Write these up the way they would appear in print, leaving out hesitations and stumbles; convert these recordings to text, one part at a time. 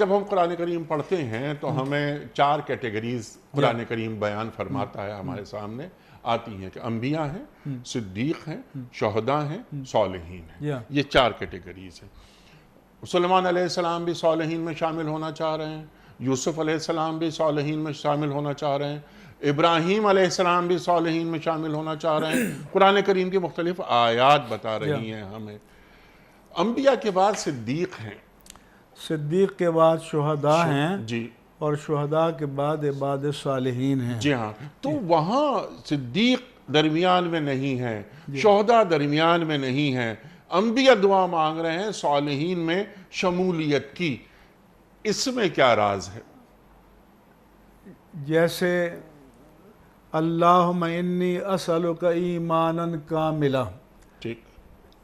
جب ہم قرآن کریم پڑھتے ہیں تو ہمیں 4 کیٹیگریز قرآن کریم بیان فرماتا ہے، ہمارے سامنے آتی ہیں کہ انبیاء ہیں، صدیق ہیں، شہداء ہیں، صالحین ہیں۔ یہ 4 کیٹیگریز ہیں۔ سلیمان علیہ السلام بھی صالحین میں شامل ہونا چاہ رہے ہیں، یوسف علیہ السلام بھی صالحین میں شامل ہونا چاہ رہے ہیں، ابراہیم علیہ السلام بھی صالحین میں شامل ہونا چاہ رہے ہیں۔ قرآن کریم کی مختلف آیات بتا رہی ہیں ہمیں۔ انبیاء کے بعد صدیق ہیں، صدیق کے بعد شہداء ہیں، جی، اور شہداء کے بعد عباد صالحین ہیں۔ جی ہاں، تو وہاں صدیق درمیان میں نہیں ہے، شہداء درمیان میں نہیں ہے، انبیاء دعا مانگ رہے ہیں صالحین میں شمولیت کی۔ اس میں کیا راز ہے؟ جیسے اللہم انی اسألک ایمانا کاملا، ٹھیک،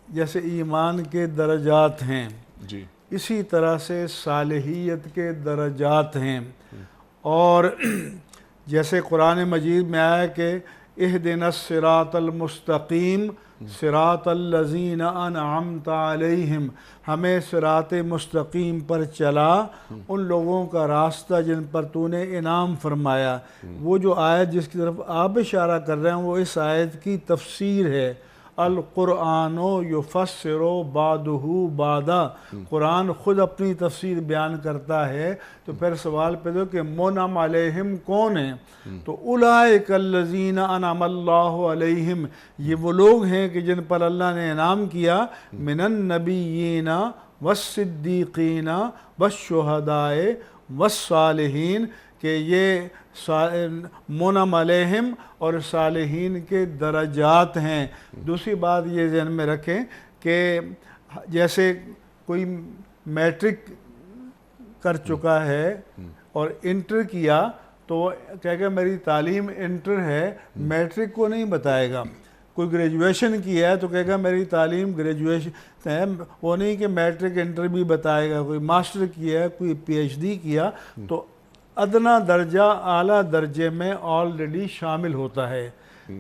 جیسے ایمان کے درجات ہیں، جی، اسی طرح سے صالحیت کے درجات ہیں۔ اور جیسے قرآن مجید میں آیا کہ اہدنا الصراط المستقیم صراط الذین انعمت علیہم، ہمیں صراط مستقیم پر چلا، ان لوگوں کا راستہ جن پر تو نے انعام فرمایا۔ وہ جو آیت جس کی طرف آپ اشارہ کر رہے ہیں وہ اس آیت کی تفسیر ہے۔ القرآن یفسر بعضہ بعضا، قرآن خود اپنی تفسیر بیان کرتا ہے۔ تو پھر سوال پیدا کہ منعم علیہم کون ہیں؟ تو اولئک الذین انعم اللہ علیہم، یہ وہ لوگ ہیں کہ جن پر اللہ نے انعام کیا، من النبیین والصدیقین والشہداء والصالحین، کہ یہ منعم علیہم اور صالحین کے درجات ہیں۔ دوسری بات یہ ذہن میں رکھیں کہ جیسے کوئی میٹرک کر چکا ہے اور انٹر کیا تو وہ کہے گا میری تعلیم انٹر ہے، میٹرک کو نہیں بتائے گا۔ کوئی گریجویشن کیا ہے تو کہے گا میری تعلیم گریجویشن ہے، وہ نہیں کہ میٹرک انٹر بھی بتائے گا۔ کوئی ماسٹر کیا ہے، کوئی پی ایچ ڈی کیا، تو ادنا درجہ اعلیٰ درجے میں آلریڈی شامل ہوتا ہے۔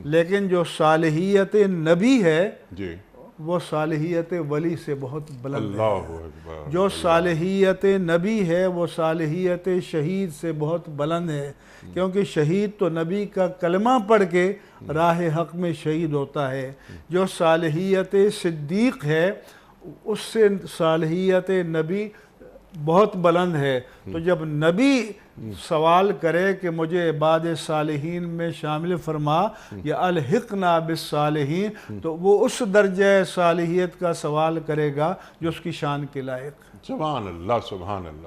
لیکن جو صالحیت نبی ہے جی، وہ صالحیت ولی سے بہت بلند ہے۔ اللہ اکبر۔ جو صالحیت نبی ہے وہ صالحیت شہید سے بہت بلند ہے، کیونکہ شہید تو نبی کا کلمہ پڑھ کے راہ حق میں شہید ہوتا ہے۔ جو صالحیت صدیق ہے اس سے صالحیت نبی بہت بلند ہے۔ تو جب نبی سوال کرے کہ مجھے عباد صالحین میں شامل فرما یا الحقنا بالصالحین، تو وہ اس درجہ صالحیت کا سوال کرے گا جو اس کی شان کے لائق۔ سبحان اللہ، سبحان اللہ۔